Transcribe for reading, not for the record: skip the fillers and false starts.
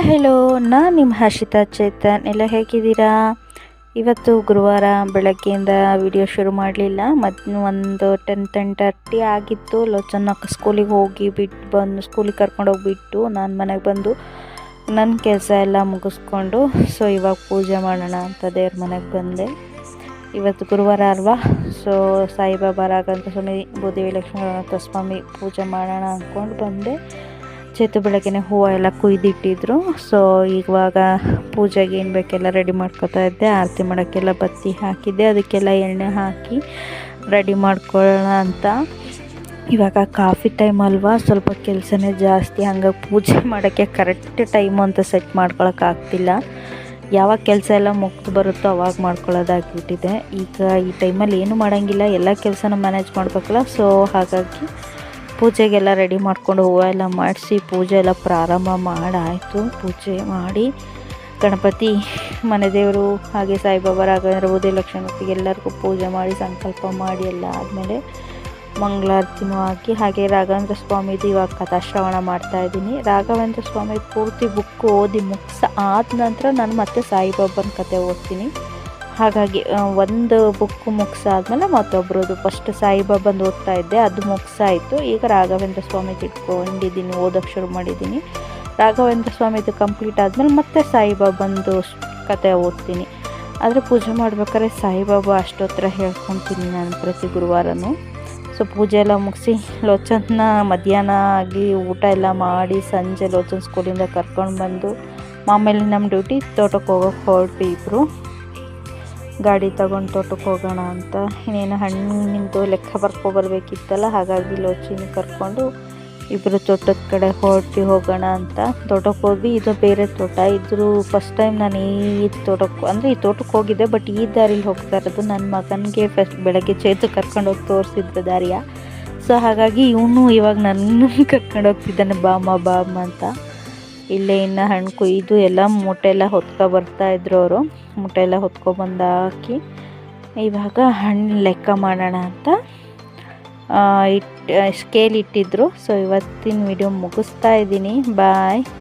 Hello ನಾನು ನಿಮ್ಮ ಹರ್ಷಿತಾ ಚೇತನ್. ಎಲ್ಲ ಹೇಗಿದ್ದೀರಾ? ಇವತ್ತು ಗುರುವಾರ ಬೆಳಗ್ಗೆಯಿಂದ ವಿಡಿಯೋ ಶುರು ಮಾಡಲಿಲ್ಲ. ಮತ್ತು ಒಂದು 10:30 ಆಗಿತ್ತು. ಲೋಚನ ಸ್ಕೂಲಿಗೆ ಹೋಗಿ ಬಿಟ್ಟು ಬಂದು ಸ್ಕೂಲಿಗೆ ಕರ್ಕೊಂಡೋಗಿಬಿಟ್ಟು ನಾನು ಮನೆಗೆ ಬಂದು ನನ್ನ ಕೆಲಸ ಎಲ್ಲ ಮುಗಿಸ್ಕೊಂಡು ಇವಾಗ ಪೂಜೆ ಮಾಡೋಣ ಅಂತ ದೇವ್ರ ಮನೆಗೆ ಬಂದೆ. ಇವತ್ತು ಗುರುವಾರ ಅಲ್ವಾ, ಸಾಯಿಬಾಬಾ ರಾಘವೇಂದ್ರ ಸ್ವಾಮಿ ಭೂದೇವಿ ಲಕ್ಷ್ಮೀ ಸ್ವಾಮಿ ಪೂಜೆ ಮಾಡೋಣ ಅಂದ್ಕೊಂಡು ಬಂದೆ. ಚೇತು ಬೆಳಗ್ಗೆನೆ ಹೂವು ಎಲ್ಲ ಕುಯ್ದಿಟ್ಟಿದ್ರು. ಇವಾಗ ಪೂಜೆಗೆ ಏನು ಬೇಕೆಲ್ಲ ರೆಡಿ ಮಾಡ್ಕೊತಾ ಇದ್ದೆ. ಆರತಿ ಮಾಡೋಕ್ಕೆಲ್ಲ ಬತ್ತಿ ಹಾಕಿದ್ದೆ, ಅದಕ್ಕೆಲ್ಲ ಎಣ್ಣೆ ಹಾಕಿ ರೆಡಿ ಮಾಡ್ಕೊಳ್ಳೋಣ ಅಂತ. ಇವಾಗ ಕಾಫಿ ಟೈಮ್ ಅಲ್ವಾ, ಸ್ವಲ್ಪ ಕೆಲಸನೇ ಜಾಸ್ತಿ. ಹಂಗಾಗಿ ಪೂಜೆ ಮಾಡೋಕ್ಕೆ ಕರೆಕ್ಟ್ ಟೈಮು ಅಂತ ಸೆಟ್ ಮಾಡ್ಕೊಳಕ್ಕಾಗ್ತಿಲ್ಲ. ಯಾವಾಗ ಕೆಲಸ ಎಲ್ಲ ಮುಗ್ದು ಬರುತ್ತೋ ಅವಾಗ ಮಾಡ್ಕೊಳ್ಳೋದಾಗಿಬಿಟ್ಟಿದೆ. ಈಗ ಈ ಟೈಮಲ್ಲಿ ಏನೂ ಮಾಡೋಂಗಿಲ್ಲ, ಎಲ್ಲ ಕೆಲಸನ ಮ್ಯಾನೇಜ್ ಮಾಡಬೇಕಲ್ಲ. ಹಾಗಾಗಿ ಪೂಜೆಗೆಲ್ಲ ರೆಡಿ ಮಾಡ್ಕೊಂಡು ಹೂವು ಎಲ್ಲ ಮಾಡಿಸಿ ಪೂಜೆ ಎಲ್ಲ ಪ್ರಾರಂಭ ಮಾಡಾಯಿತು. ಪೂಜೆ ಮಾಡಿ ಗಣಪತಿ, ಮನೆ ದೇವರು, ಹಾಗೆ ಸಾಯಿಬಾಬಾ ರಾಘವೇಂದ್ರ ಭೂದೇವಿ ಲಕ್ಷ್ಮೀ ಎಲ್ಲರಿಗೂ ಪೂಜೆ ಮಾಡಿ ಸಂಕಲ್ಪ ಮಾಡಿ ಎಲ್ಲ ಆದಮೇಲೆ ಮಂಗಳಾರತಿನೂ ಹಾಕಿ, ಹಾಗೆ ರಾಘವೇಂದ್ರ ಸ್ವಾಮಿದು ಇವಾಗ ಕಥಾಶ್ರವಣ ಮಾಡ್ತಾಯಿದ್ದೀನಿ. ರಾಘವೇಂದ್ರ ಸ್ವಾಮಿ ಪೂರ್ತಿ ಬುಕ್ ಓದಿ ಆದ ನಂತರ ನಾನು ಮತ್ತೆ ಸಾಯಿಬಾಬನ ಕತೆ ಓದ್ತೀನಿ. ಹಾಗಾಗಿ ಒಂದು ಬುಕ್ಕು ಮುಗಿಸಾದ್ಮೇಲೆ ಮತ್ತೊಬ್ಬರದು ಫಸ್ಟ್ ಸಾಯಿಬಾಬಂದು ಓದ್ತಾ ಇದ್ದೆ, ಅದು ಮುಗಿಸಾಯಿತು. ಈಗ ರಾಘವೇಂದ್ರ ಸ್ವಾಮಿದು ಇಟ್ಕೊಂಡಿದ್ದೀನಿ, ಓದೋಕ್ಕೆ ಶುರು ಮಾಡಿದ್ದೀನಿ. ರಾಘವೇಂದ್ರ ಸ್ವಾಮಿದು ಕಂಪ್ಲೀಟ್ ಆದಮೇಲೆ ಮತ್ತೆ ಸಾಯಿಬಾಬಂದು ಕತೆ ಓದ್ತೀನಿ. ಆದರೆ ಪೂಜೆ ಮಾಡ್ಬೇಕಾದ್ರೆ ಸಾಯಿಬಾಬಾ ಅಷ್ಟೊತ್ತರ ಹೇಳ್ಕೊತೀನಿ ನಾನು ಪ್ರತಿ ಗುರುವಾರನೂ. ಪೂಜೆ ಎಲ್ಲ ಮುಗಿಸಿ ಲೋಚನ ಮಧ್ಯಾಹ್ನ ಆಗಿ ಊಟ ಎಲ್ಲ ಮಾಡಿ ಸಂಜೆ ಲೋಚನ ಸ್ಕೂಲಿಂದ ಕರ್ಕೊಂಡು ಬಂದು ಆಮೇಲೆ ನಮ್ಮ ಡ್ಯೂಟಿ ತೋಟಕ್ಕೆ ಹೋಗೋಕ್ಕೆ ಹೊರಟ್ವಿ. ಇಬ್ಬರು ಗಾಡಿ ತಗೊಂಡು ತೋಟಕ್ಕೆ ಹೋಗೋಣ ಅಂತ. ಇನ್ನೇನು ಹಣ್ಣಿಂದು ಲೆಕ್ಕ ಬರ್ಕೊಬರ್ಬೇಕಿತ್ತಲ್ಲ, ಹಾಗಾಗಿ ಲೋಚಿನ ಕರ್ಕೊಂಡು ಇಬ್ಬರು ತೋಟದ ಕಡೆ ಹೋಗೋಣ ಅಂತ ತೋಟಕ್ಕೆ ಹೋದ್ವಿ. ಇದು ಬೇರೆ ತೋಟ, ಇದ್ರ ಫಸ್ಟ್ ಟೈಮ್ ನಾನು ಈ ತೋಟಕ್ಕೆ ಹೋಗಿದ್ದೆ. ಬಟ್ ಈ ದಾರಿಲಿ ಹೋಗ್ತಾ ಇರೋದು ನನ್ನ ಮಗನಿಗೆ ಬೆಳಗ್ಗೆ ಚೇತು ಕರ್ಕೊಂಡೋಗಿ ತೋರಿಸಿದ್ರು ದಾರಿಯ. ಹಾಗಾಗಿ ಇವನು ಇವಾಗ ನನ್ನ ಕರ್ಕೊಂಡೋಗ್ತಿದ್ದಾನೆ, ಬಾಮ್ಮ ಅಂತ. ಇಲ್ಲೇ ಇನ್ನು ಹಣ್ಣು ಕೊಯ್ದು ಎಲ್ಲ ಮೂಟೆ ಎಲ್ಲ ಬರ್ತಾಯಿದ್ರು ಅವರು. ಮೂಟೆ ಎಲ್ಲ ಹೊತ್ಕೊಬಂದು ಹಾಕಿ ಇವಾಗ ಹಣ್ಣು ಲೆಕ್ಕ ಮಾಡೋಣ ಅಂತ ಸ್ಕೇಲ್ ಇಟ್ಟಿದ್ರು. ಇವತ್ತಿನ ವಿಡಿಯೋ ಮುಗಿಸ್ತಾ ಇದ್ದೀನಿ. ಬಾಯ್.